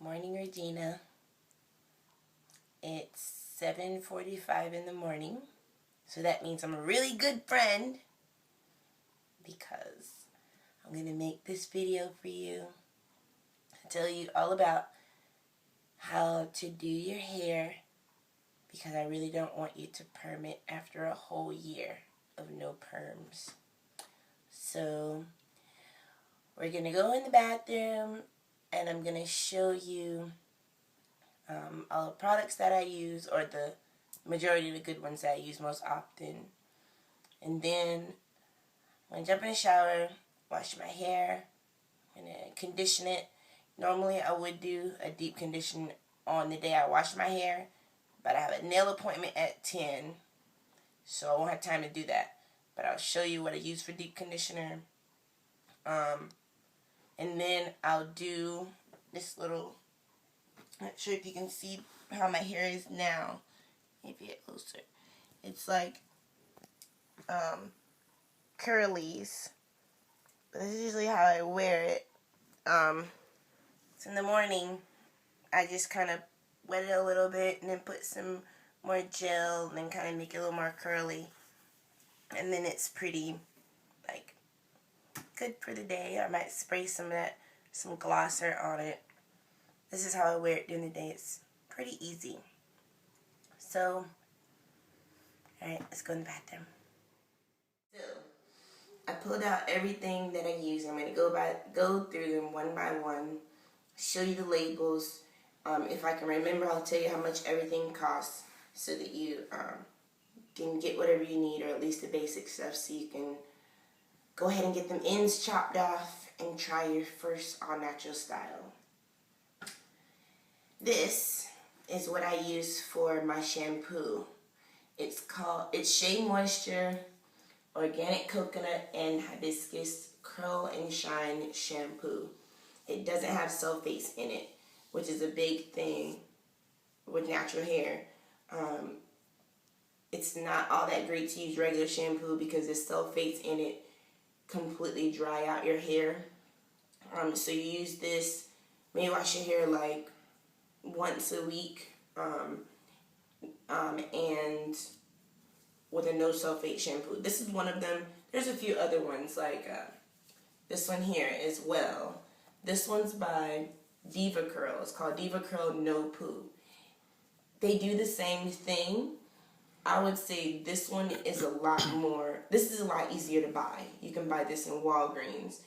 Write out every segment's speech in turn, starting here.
Morning, Regina. It's 7:45 in the morning, so that means I'm a really good friend because I'm going to make this video for you and tell you all about how to do your hair because I really don't want you to perm it after a whole year of no perms. So we're going to go in the bathroom and I'm going to show you all the products that I use, or the majority of the good ones that I use most often. And then I'm going to jump in the shower, wash my hair, I'm going to condition it. Normally I would do a deep condition on the day I wash my hair, but I have a nail appointment at 10, so I won't have time to do that. But I'll show you what I use for deep conditioner. And then I'll do this little, not sure if you can see how my hair is now. Maybe get closer. It's like curlies. But this is usually how I wear it. So in the morning, I just kind of wet it a little bit and then put some more gel and then kind of make it a little more curly. And then it's pretty, like, good for the day. I might spray some glosser on it. This is how I wear it during the day. It's pretty easy. So, alright, let's go in the bathroom. So, I pulled out everything that I use. I'm going to go through them one by one, show you the labels. If I can remember, I'll tell you how much everything costs so that you can get whatever you need, or at least the basic stuff, so you can go ahead and get them ends chopped off and try your first all-natural style. This is what I use for my shampoo. It's Shea Moisture Organic Coconut and Hibiscus Curl and Shine Shampoo. It doesn't have sulfates in it, which is a big thing with natural hair. It's not all that great to use regular shampoo because the sulfates in it completely dry out your hair. So you use this, maybe wash your hair like once a week, and with a no sulfate shampoo. This is one of them. There's a few other ones, like this one here as well. This one's by DevaCurl. It's called DevaCurl No Poo. They do the same thing. I would say this one is a lot easier to buy. You can buy this in Walgreens.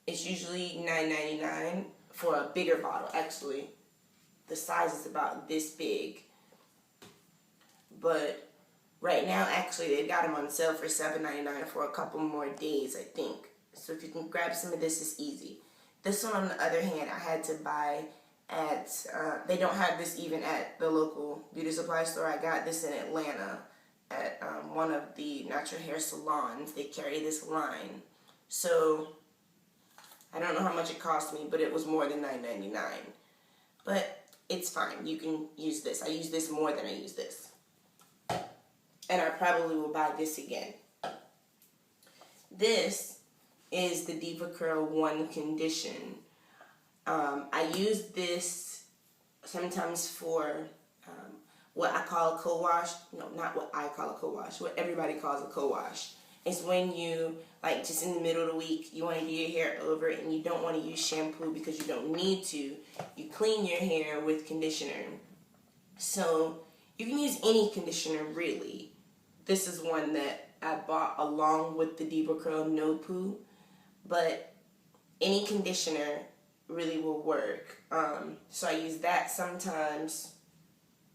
It's usually $9.99 for a bigger bottle. Actually, the size is about this big. But right now, actually, they've got them on sale for $7.99 for a couple more days, I think. So if you can grab some of this, it's easy. This one, on the other hand, I had to buy at, they don't have this even at the local beauty supply store. I got this in Atlanta at one of the natural hair salons. They carry this line. So I don't know how much it cost me, but it was more than $9.99. But it's fine. You can use this. I use this more than I use this. And I probably will buy this again. This is the DevaCurl One Condition. I use this sometimes for what I call a co-wash. No, not what I call a co-wash. What everybody calls a co-wash. It's when you, like, just in the middle of the week, you want to do your hair over and you don't want to use shampoo because you don't need to. You clean your hair with conditioner. So you can use any conditioner, really. This is one that I bought along with the DevaCurl No Poo, but any conditioner really will work. So I use that sometimes.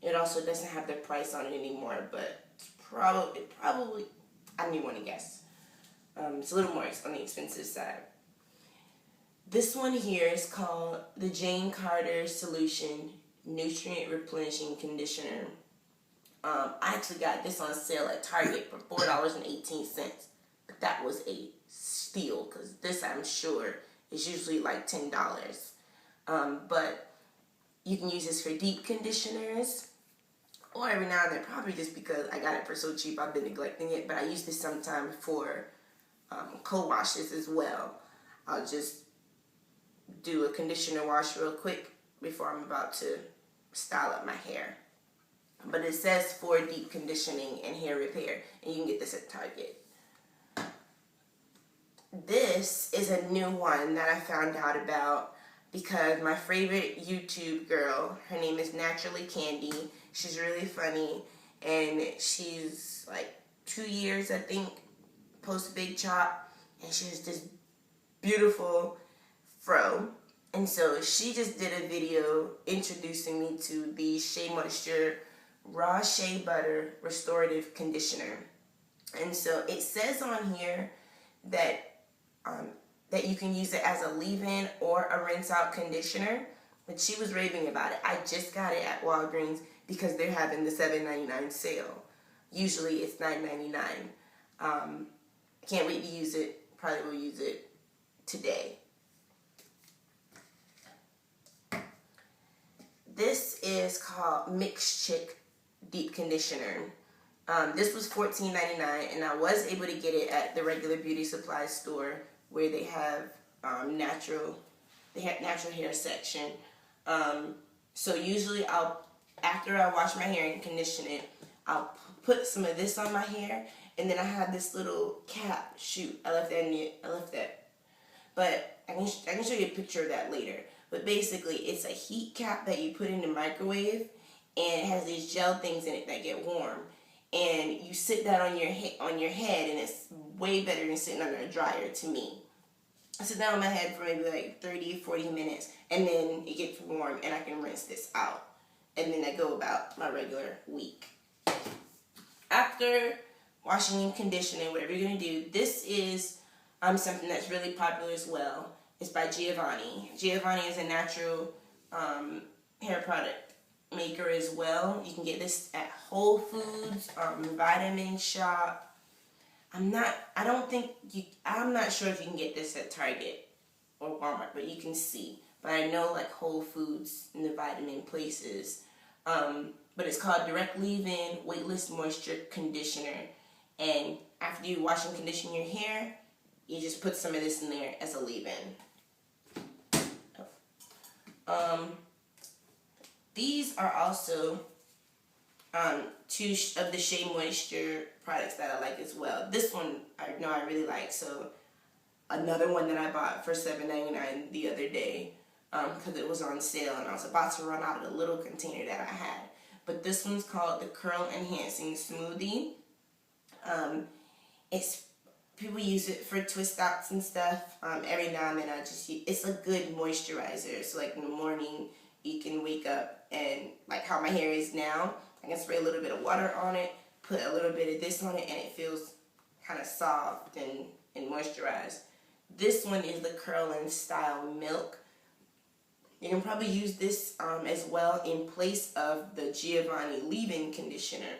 It also doesn't have the price on it anymore, but it's probably, I don't even want to guess. It's a little more on the expensive side. This one here is called the Jane Carter Solution Nutrient Replenishing Conditioner. I actually got this on sale at Target for $4.18, but that was a steal because this, I'm sure, is usually like $10. But you can use this for deep conditioners, or every now and then, probably just because I got it for so cheap, I've been neglecting it, but I use this sometimes for co-washes as well. I'll just do a conditioner wash real quick before I'm about to style up my hair. But it says for deep conditioning and hair repair, and you can get this at Target. This is a new one that I found out about because my favorite YouTube girl, her name is Naturally Candy. She's really funny, and she's like 2 years, I think, post Big Chop, and she has this beautiful fro. And so she just did a video introducing me to the Shea Moisture Raw Shea Butter Restorative Conditioner. And so it says on here that that you can use it as a leave-in or a rinse-out conditioner. But she was raving about it. I just got it at Walgreens because they're having the $7.99 sale. Usually it's $9.99. Can't wait to use it. Probably will use it today. This is called Mix Chick Deep Conditioner. This was $14.99, and I was able to get it at the regular beauty supply store where they have natural hair section. So usually after I wash my hair and condition it, I'll put some of this on my hair, and then I have this little cap. Shoot, I left that. But I can show you a picture of that later. But basically, it's a heat cap that you put in the microwave, and it has these gel things in it that get warm. And you sit that on your head, and it's way better than sitting under a dryer to me. I sit down on my head for maybe like 30, 40 minutes, and then it gets warm, and I can rinse this out. And then I go about my regular week. After washing and conditioning, whatever you're going to do, this is something that's really popular as well. It's by Giovanni. Giovanni is a natural hair product maker as well. You can get this at Whole Foods, Vitamin Shop. I'm not sure if you can get this at Target or Walmart, but you can see. But I know like Whole Foods and the vitamin places. But it's called Direct Leave-In Weightless Moisture Conditioner. And after you wash and condition your hair, you just put some of this in there as a leave-in. These are also two of the Shea Moisture products that I like as well. This one I know I really like, so another one that I bought for $7.99 the other day because it was on sale and I was about to run out of the little container that I had. But this one's called the Curl Enhancing Smoothie. People use it for twist outs and stuff. Every now and then it's a good moisturizer. So like in the morning, you can wake up and like how my hair is now, I can spray a little bit of water on it, put a little bit of this on it, and it feels kind of soft and moisturized. This one is the Curl and Style Milk. You can probably use this as well in place of the Giovanni leave-in conditioner,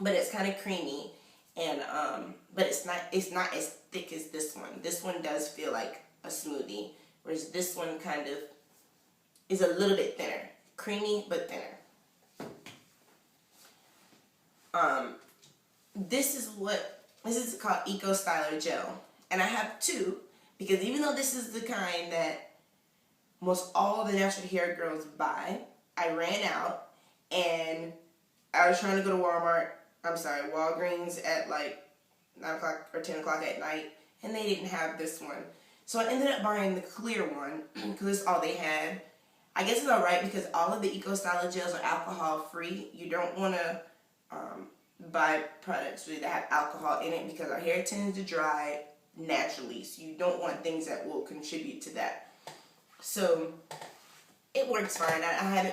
but it's kind of creamy, and but it's not as thick as this one. This one does feel like a smoothie, whereas this one kind of is a little bit thinner, creamy but thinner. This is called Eco Styler Gel, and I have two because even though this is the kind that most all the natural hair girls buy, I ran out and I was trying to go to Walgreens at like 9 o'clock or 10 o'clock at night, and they didn't have this one. So I ended up buying the clear one because that's all they had. I guess it's alright because all of the Eco Styler gels are alcohol free. You don't want to buy products that have alcohol in it because our hair tends to dry naturally. So you don't want things that will contribute to that. So it works fine. I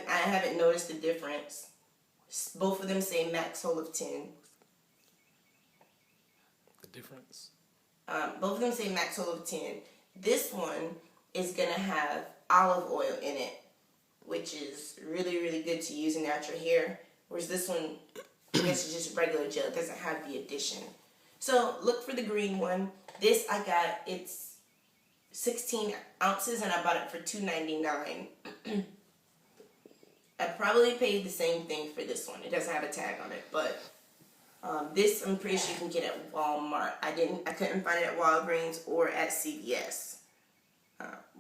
haven't noticed a difference. Both of them say max hold of 10. The difference? Both of them say max hold of 10. This one is going to have olive oil in it, which is really, really good to use in natural hair. Whereas this one, I guess, is just regular gel. It doesn't have the addition. So look for the green one. This I got, it's 16 ounces, and I bought it for $2.99. I probably paid the same thing for this one. It doesn't have a tag on it, but this I'm pretty sure you can get at Walmart. I couldn't find it at Walgreens or at CVS.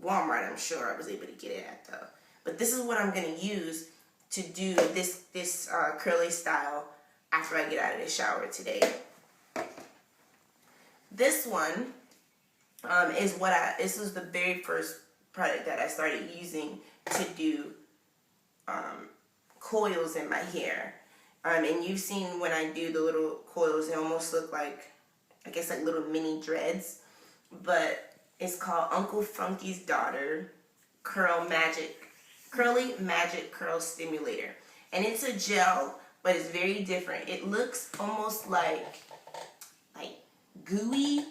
Walmart, I'm sure I was able to get it at though. But this is what I'm going to use to do this curly style after I get out of the shower today. This one this was the very first product that I started using to do coils in my hair. And you've seen when I do the little coils, they almost look like, I guess, like little mini dreads. But it's called Uncle Funky's Daughter Curly Magic Curl Stimulator. And it's a gel, but it's very different. It looks almost like gooey,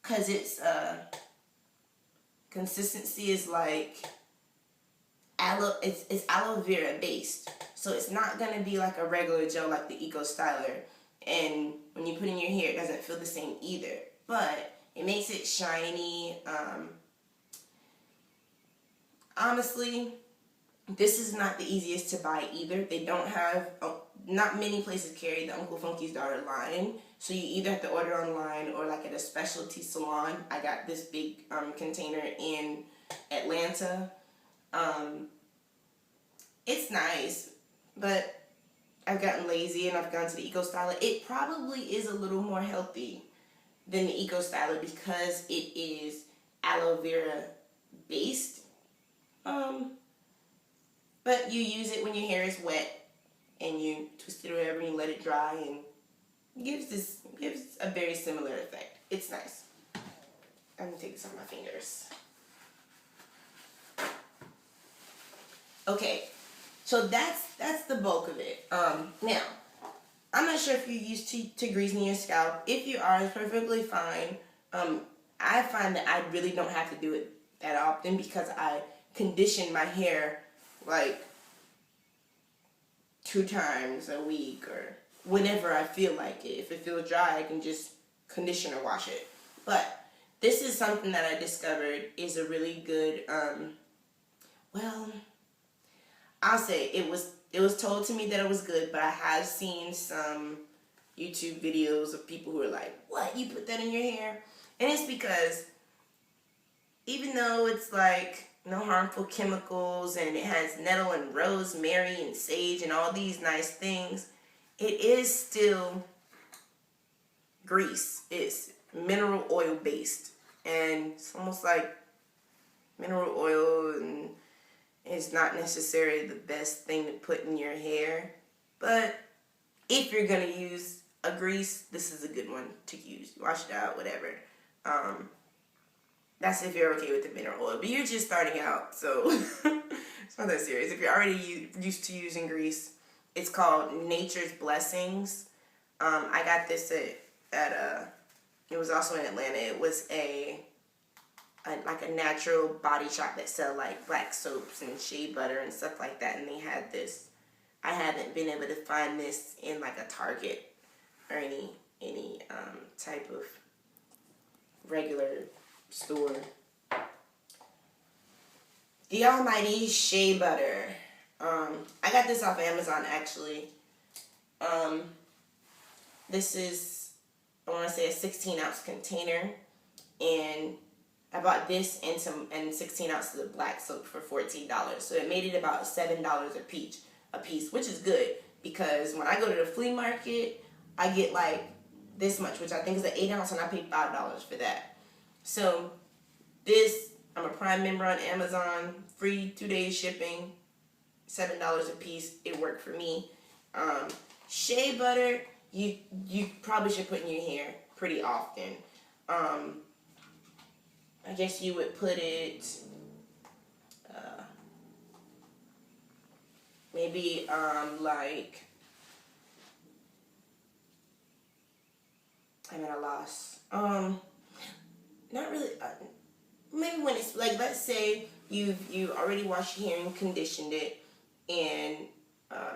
because its consistency is like it's aloe vera based. So it's not going to be like a regular gel like the Eco Styler. And when you put in your hair, it doesn't feel the same either. But it makes it shiny. Honestly, this is not the easiest to buy either. They don't have, not many places carry the Uncle Funky's Daughter line. So you either have to order online or like at a specialty salon. I got this big container in Atlanta. It's nice, but I've gotten lazy and I've gone to the Eco Styler. It probably is a little more healthy than the Eco Styler because it is aloe vera based. But you use it when your hair is wet and you twist it or whatever and you let it dry, and gives a very similar effect. It's nice. I'm gonna take this off my fingers. Okay, so that's the bulk of it. Now, I'm not sure if you're used to greasing your scalp. If you are, it's perfectly fine. I find that I really don't have to do it that often because I condition my hair like 2 times a week or whenever I feel like it. If it feels dry, I can just condition or wash it. But this is something that I discovered is a really good, well, I'll say it was told to me that it was good, but I have seen some YouTube videos of people who are like, what, you put that in your hair? And it's because even though it's like no harmful chemicals and it has nettle and rosemary and sage and all these nice things, it is still grease. It's mineral oil based, and it's almost like mineral oil, and it's not necessarily the best thing to put in your hair. But if you're gonna use a grease, this is a good one to use. Wash it out, whatever. That's if you're okay with the mineral oil. But you're just starting out, so it's not that serious. If you're already used to using grease, it's called Nature's Blessings. I got this at it was also in Atlanta. It was like a natural body shop that sell like black soaps and shea butter and stuff like that. And they had this. I haven't been able to find this in like a Target or any type of regular store. The Almighty Shea Butter. I got this off Amazon actually. This is, I want to say, a 16-ounce container, and I bought this and 16 ounces of black soap for $14. So it made it about $7 a piece, which is good because when I go to the flea market, I get like this much, which I think is an 8-ounce, and I paid $5 for that. So this, I'm a Prime member on Amazon, free 2 days shipping, $7 a piece. It worked for me. Shea butter, you probably should put in your hair pretty often. I guess you would put it maybe like, I'm at a loss. Not really. Maybe when it's like, let's say you already washed your hair and conditioned it, and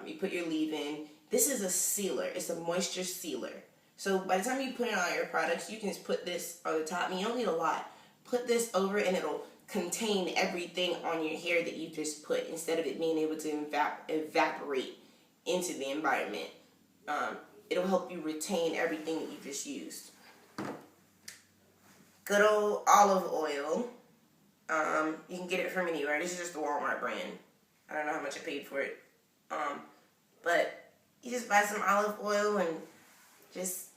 you put your leave-in. This is a sealer. It's a moisture sealer. So by the time you put it on your products, you can just put this on the top. And you don't need a lot. Put this over and it'll contain everything on your hair that you just put, instead of it being able to evaporate into the environment. It'll help you retain everything that you just used. Good old olive oil. You can get it from anywhere. This is just the Walmart brand. I don't know how much I paid for it. But you just buy some olive oil and just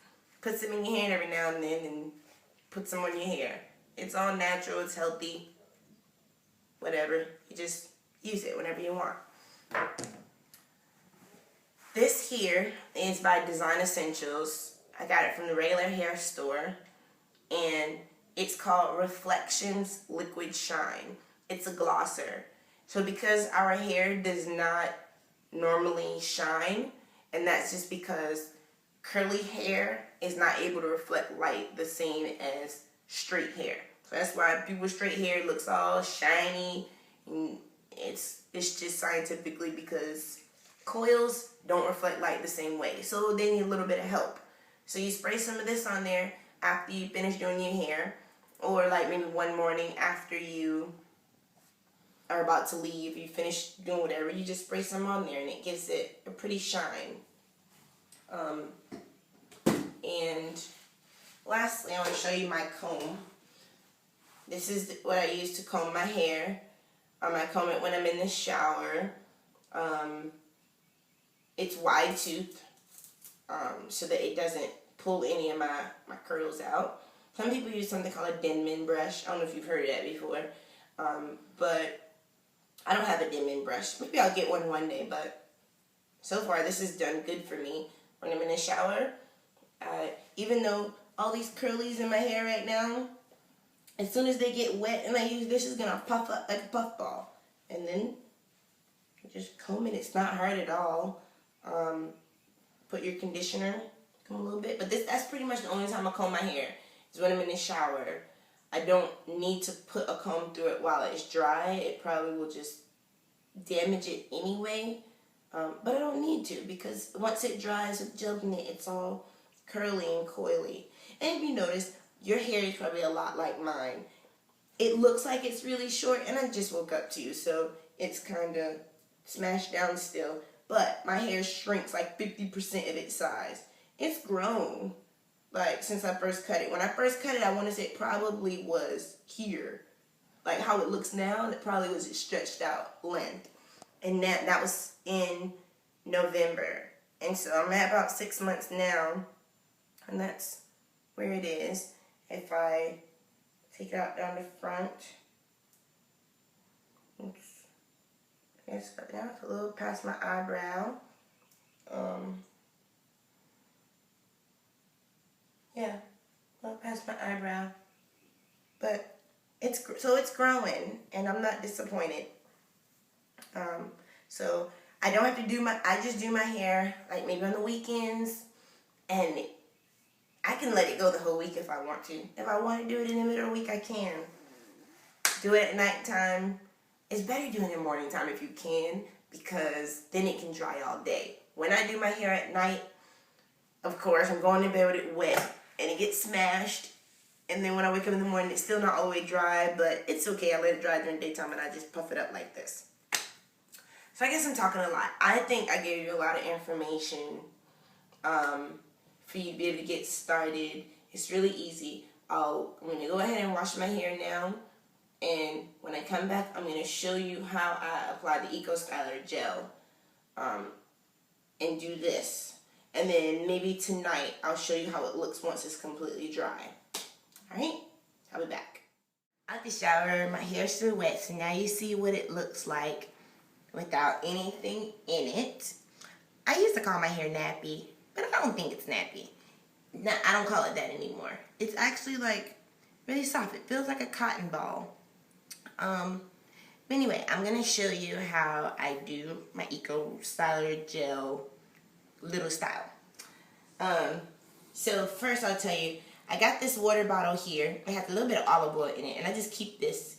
put some in your hand every now and then and put some on your hair. It's all natural, it's healthy, whatever. You just use it whenever you want. This here is by Design Essentials. I got it from the regular hair store, and it's called Reflections Liquid Shine. It's a glosser. So because our hair does not normally shine, and that's just because curly hair is not able to reflect light the same as straight hair. So that's why people with straight hair looks all shiny, and it's just scientifically because coils don't reflect light the same way. So they need a little bit of help. So you spray some of this on there after you finish doing your hair, or like maybe one morning after you are about to leave, you finish doing whatever, you just spray some on there and it gives it a pretty shine. And lastly, I want to show you my comb. This is what I use to comb my hair. I comb it when I'm in the shower. It's wide tooth, so that it doesn't pull any of my curls out. Some people use something called a Denman brush. I don't know if you've heard of that before, but I don't have a Denman brush. Maybe I'll get one day, but so far this has done good for me when I'm in the shower. Even though all these curlies in my hair right now, as soon as they get wet and I use this, it's gonna puff up like a puffball. And then just comb it. It's not hard at all. Put your conditioner, comb a little bit. But that's pretty much the only time I comb my hair is when I'm in the shower. I don't need to put a comb through it while it's dry. It probably will just damage it anyway. But I don't need to, because once it dries with gel in it, it's all curly and coily. And if you notice, your hair is probably a lot like mine. It looks like it's really short, and I just woke up too, so it's kind of smashed down still. But my hair shrinks like 50% of its size. It's grown, like, since I first cut it. When I first cut it, I want to say it probably was here. Like how it looks now, it probably was a stretched out length. And that was in November. And so I'm at about 6 months now, and that's where it is. If I take it out down the front, oops. It's down a little past my eyebrow. Yeah, a little past my eyebrow. But it's growing, and I'm not disappointed. So I don't have to do I just do my hair like maybe on the weekends, and I can let it go the whole week if I want to. If I want to do it in the middle of the week, I can. Do it at nighttime. It's better doing it in the morning time if you can, because then it can dry all day. When I do my hair at night, of course, I'm going to bed with it wet, and it gets smashed. And then when I wake up in the morning, it's still not all the way dry, but it's okay. I let it dry during daytime, and I just puff it up like this. So I guess I'm talking a lot. I think I gave you a lot of information for you to be able to get started. It's really easy. I'm going to go ahead and wash my hair now. And when I come back, I'm going to show you how I apply the Eco Styler gel and do this. And then maybe tonight, I'll show you how it looks once it's completely dry. Alright? I'll be back. Out the shower, my hair's still wet, so now you see what it looks like without anything in it. I used to call my hair nappy, but I don't think it's nappy. No, I don't call it that anymore. It's actually like really soft. It feels like a cotton ball. But anyway, I'm going to show you how I do my Eco Styler gel little style. So first I'll tell you, I got this water bottle here. It has a little bit of olive oil in it, and I just keep this.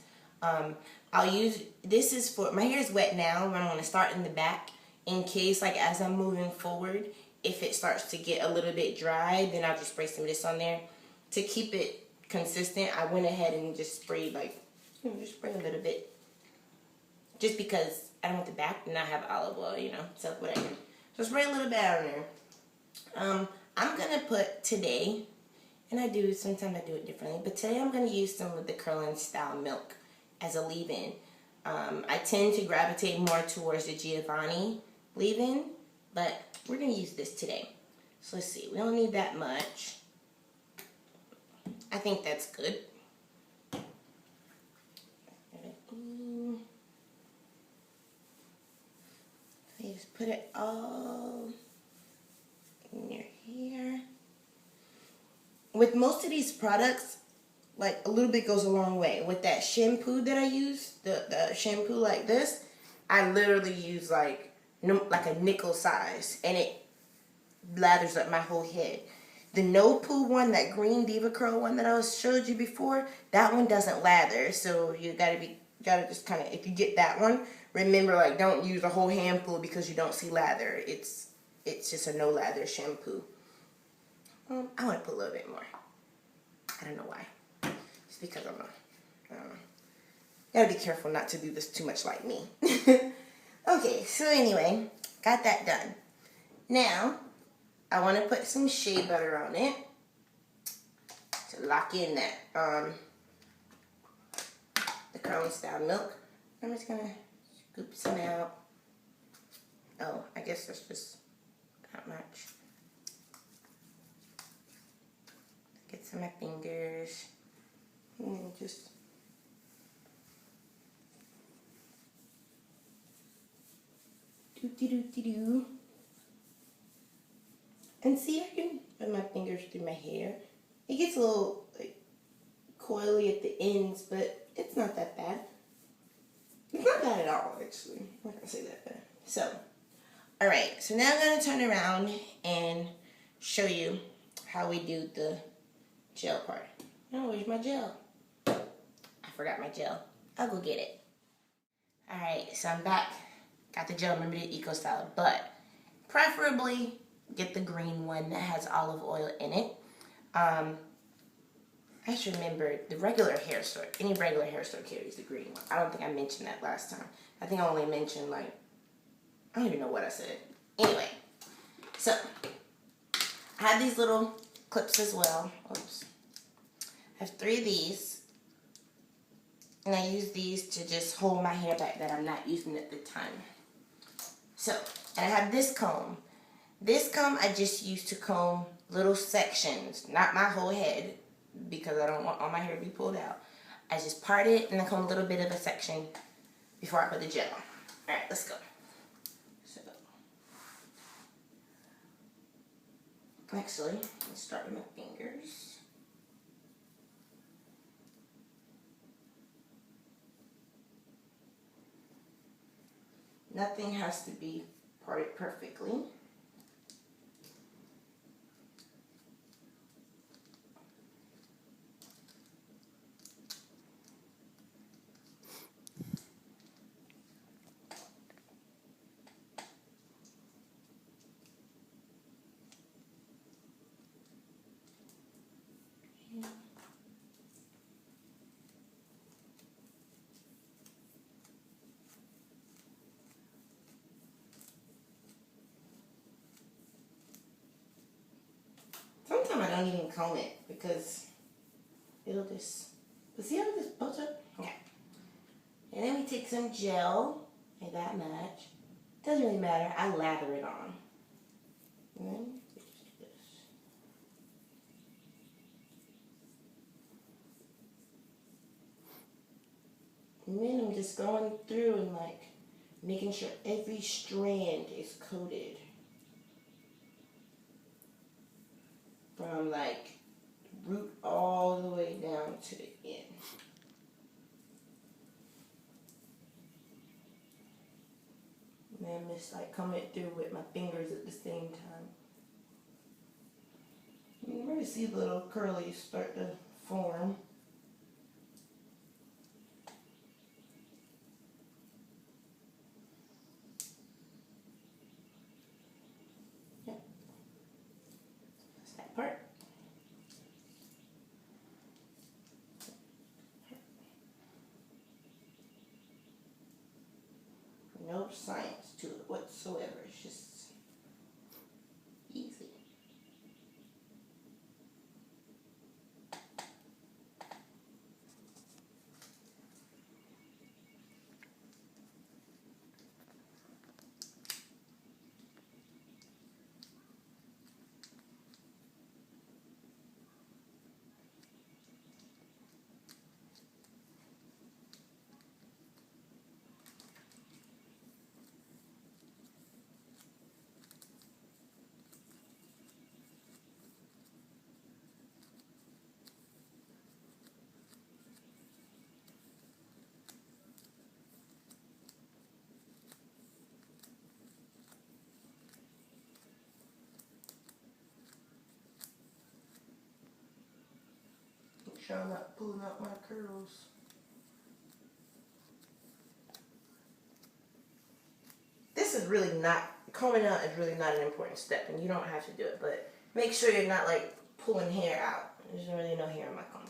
This is for, my hair is wet now, but I'm going to start in the back in case, like, as I'm moving forward, if it starts to get a little bit dry, then I'll just spray some of this on there. To keep it consistent, I went ahead and just sprayed, like, just spray a little bit. Just because I don't want the back to not have olive oil, you know, so whatever. So spray a little bit on there. I'm going to put today, and sometimes I do it differently, but today I'm going to use some of the Curl and Style Milk. as a leave-in. I tend to gravitate more towards the Giovanni leave-in, but we're going to use this today. So let's see, we don't need that much. I think that's good. You just put it all in your hair. With most of these products, like a little bit goes a long way. With that shampoo that I use, the shampoo like this, I literally use like a nickel size, and it lathers up my whole head. The no poo one, that green DevaCurl one that I showed you before, that one doesn't lather. So you gotta just kind of, if you get that one, remember, like, don't use a whole handful because you don't see lather. It's just a no lather shampoo. I want to put a little bit more. I don't know why. It's because I don't know. Gotta be careful not to do this too much like me. Okay, so anyway, got that done. Now, I want to put some shea butter on it to lock in that the curling style milk. I'm just gonna scoop some out. Oh, I guess that's just not much. Get some of my fingers, and then just do. And see, I can run my fingers through my hair. It gets a little like coily at the ends, but it's not that bad. It's not bad at all, actually. I'm not gonna say that bad. So, all right. So now I'm gonna turn around and show you how we do the gel part. Oh, where's my gel? I forgot my gel. I'll go get it. All right. So I'm back. Got the gel. Remember the Eco Style, but preferably get the green one that has olive oil in it. I just remember the regular hair store, any regular hair store carries the green one. I don't think I mentioned that last time. I think I only mentioned, like, I don't even know what I said. Anyway, so I have these little clips as well. Oops. I have 3 of these, and I use these to just hold my hair back that I'm not using at the time. So, and I have this comb. This comb I just use to comb little sections, not my whole head, because I don't want all my hair to be pulled out. I just part it and then comb a little bit of a section before I put the gel on. Alright, let's go. So, actually, let's start with my fingers. Nothing has to be parted perfectly. Sometimes I don't even comb it because it'll just, but see how it just builds up? Okay. And then we take some gel, like that much. Doesn't really matter, I lather it on. And then we just do this. And then I'm just going through and like making sure every strand is coated. From like root all the way down to the end. And then just like coming it through with my fingers at the same time. You can really see the little curlies start to form. Yep. That's that part. No science to it whatsoever. It's just easy. sure I'm not pulling out my curls. This is really not, combing out is really not an important step, and you don't have to do it, but make sure you're not like pulling hair out. There's really no hair in my comb.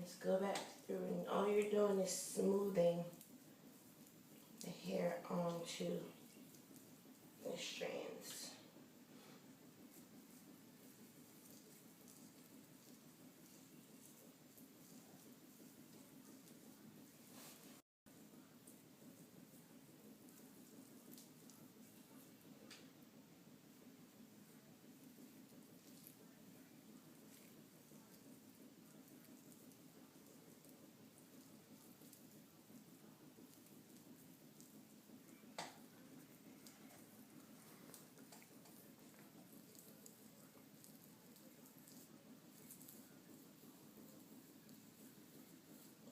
Just go back through, and all you're doing is smoothing the hair onto the strands.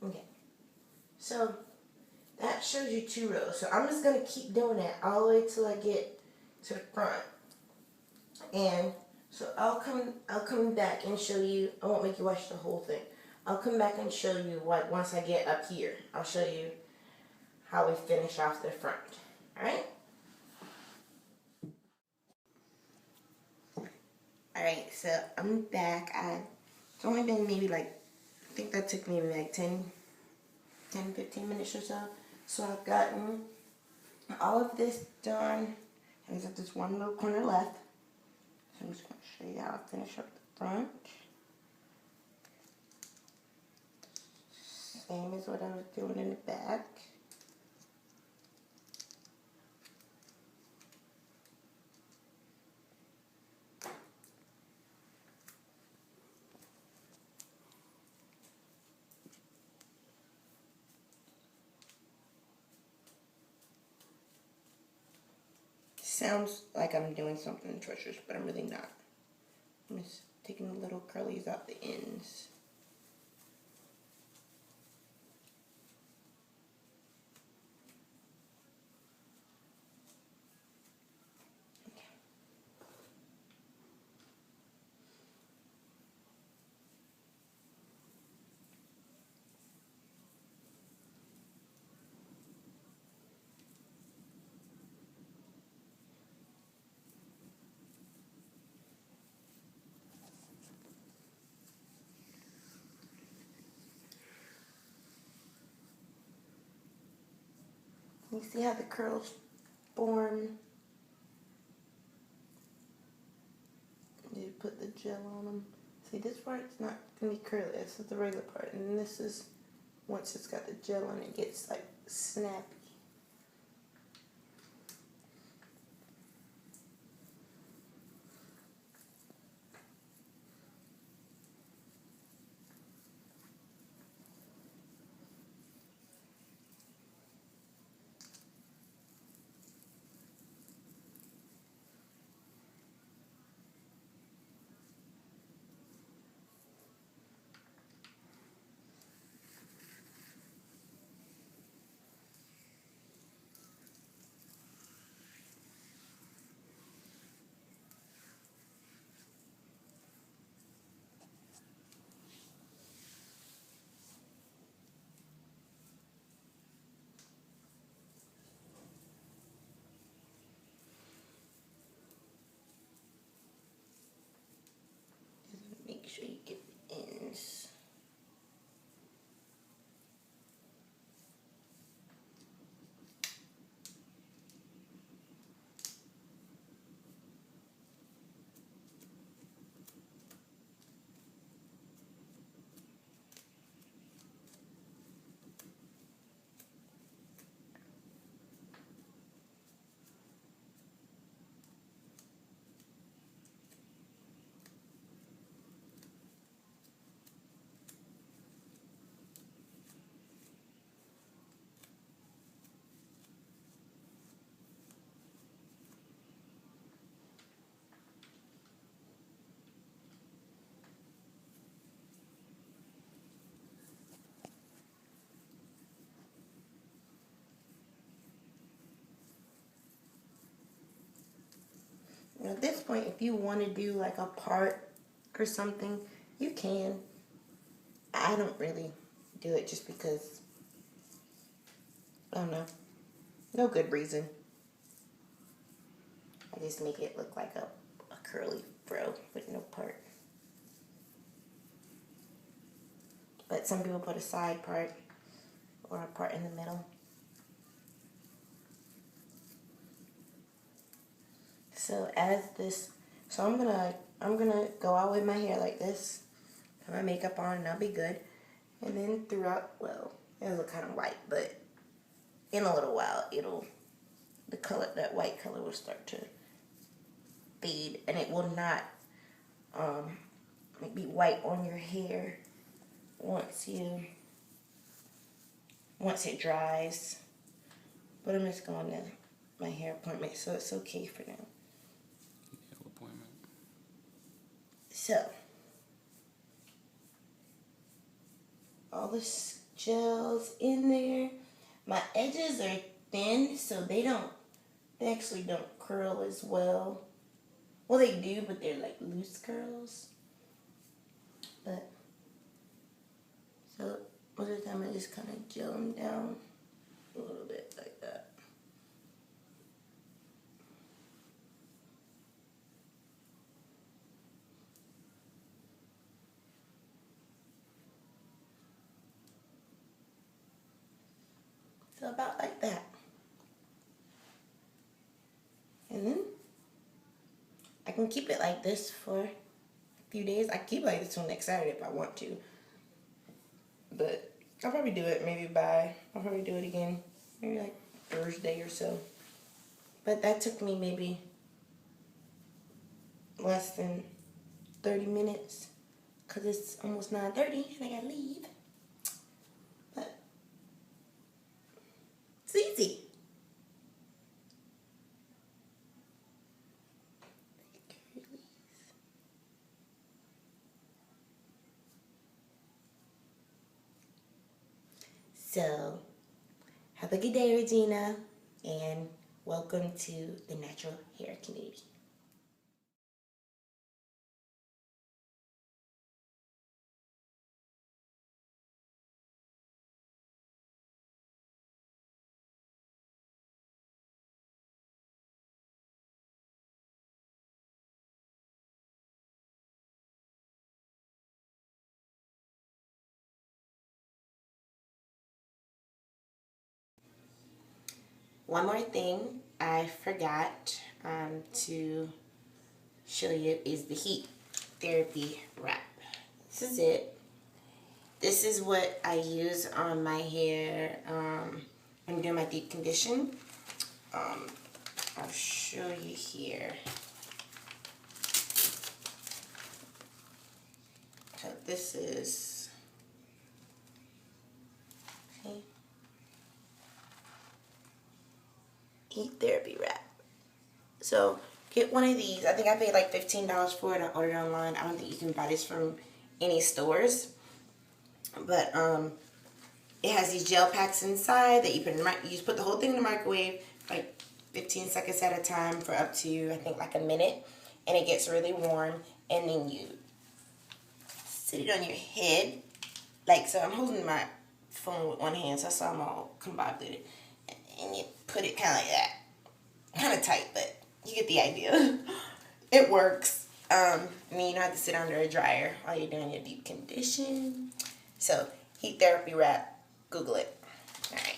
Okay, so that shows you 2 rows. So I'm just gonna keep doing that all the way till I get to the front. And so I'll come back and show you. I won't make you watch the whole thing. I'll come back and show you what once I get up here. I'll show you how we finish off the front. Alright? Alright, so I'm back. It's only been maybe like, I think that took maybe like 10-15 minutes or so. So I've gotten all of this done. And there's just one little corner left. So I'm just going to show you how I finish up the front. Same as what I was doing in the back. Sounds like I'm doing something treacherous, but I'm really not. I'm just taking the little curlies out the ends. Okay. You see how the curls form? You put the gel on them. See, this part's not going to be curly. This is the regular part. And this is, once it's got the gel on it, gets like snappy. Make sure you get the ends. At this point, if you want to do like a part or something, you can. I don't really do it just because, I don't know, no good reason. I just make it look like a curly fro with no part. But some people put a side part or a part in the middle. So I'm gonna go out with my hair like this, put my makeup on, and I'll be good. And then throughout, well, it'll look kind of white, but in a little while, that white color will start to fade, and it will not be white on your hair once it dries. But I'm just going to my hair appointment, so it's okay for now. Appointment. So, all the gels in there. My edges are thin, so they actually don't curl as well. Well, they do, but they're like loose curls. But, so most of the time I just kind of gel them down a little bit like that. So about like that. And then I can keep it like this for a few days. I can keep it like this till next Saturday if I want to. But I'll probably do it I'll probably do it again maybe like Thursday or so. But that took me maybe less than 30 minutes because it's almost 9:30 and I gotta leave. But it's easy. So, have a good day, Regina, and welcome to the natural hair community. One more thing I forgot to show you is the Heat Therapy Wrap. This is it. This is what I use on my hair when I'm doing my deep condition. I'll show you here. So this is, okay, Heat Therapy Wrap. So get one of these. I think I paid like $15 for it. I ordered it online. I don't think you can buy this from any stores. But it has these gel packs inside that you put in you just put the whole thing in the microwave like 15 seconds at a time for up to, I think, like a minute, and it gets really warm, and then you sit it on your head, like so. I'm holding my phone with one hand, so that's why I'm all combobulated, and you put it kind of like that, kind of tight, but you get the idea. It works. And then you don't have to sit under a dryer while you're doing your deep condition. So, Heat Therapy Wrap, Google it. All right.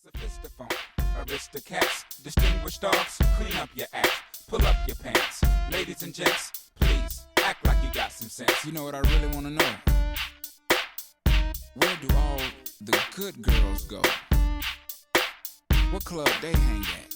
Sophistiphone, aristocats, distinguished dogs, clean up your act, pull up your pants. Ladies and gents, please, act like you got some sense. You know what I really want to know? Where do all the good girls go? What club they hang at?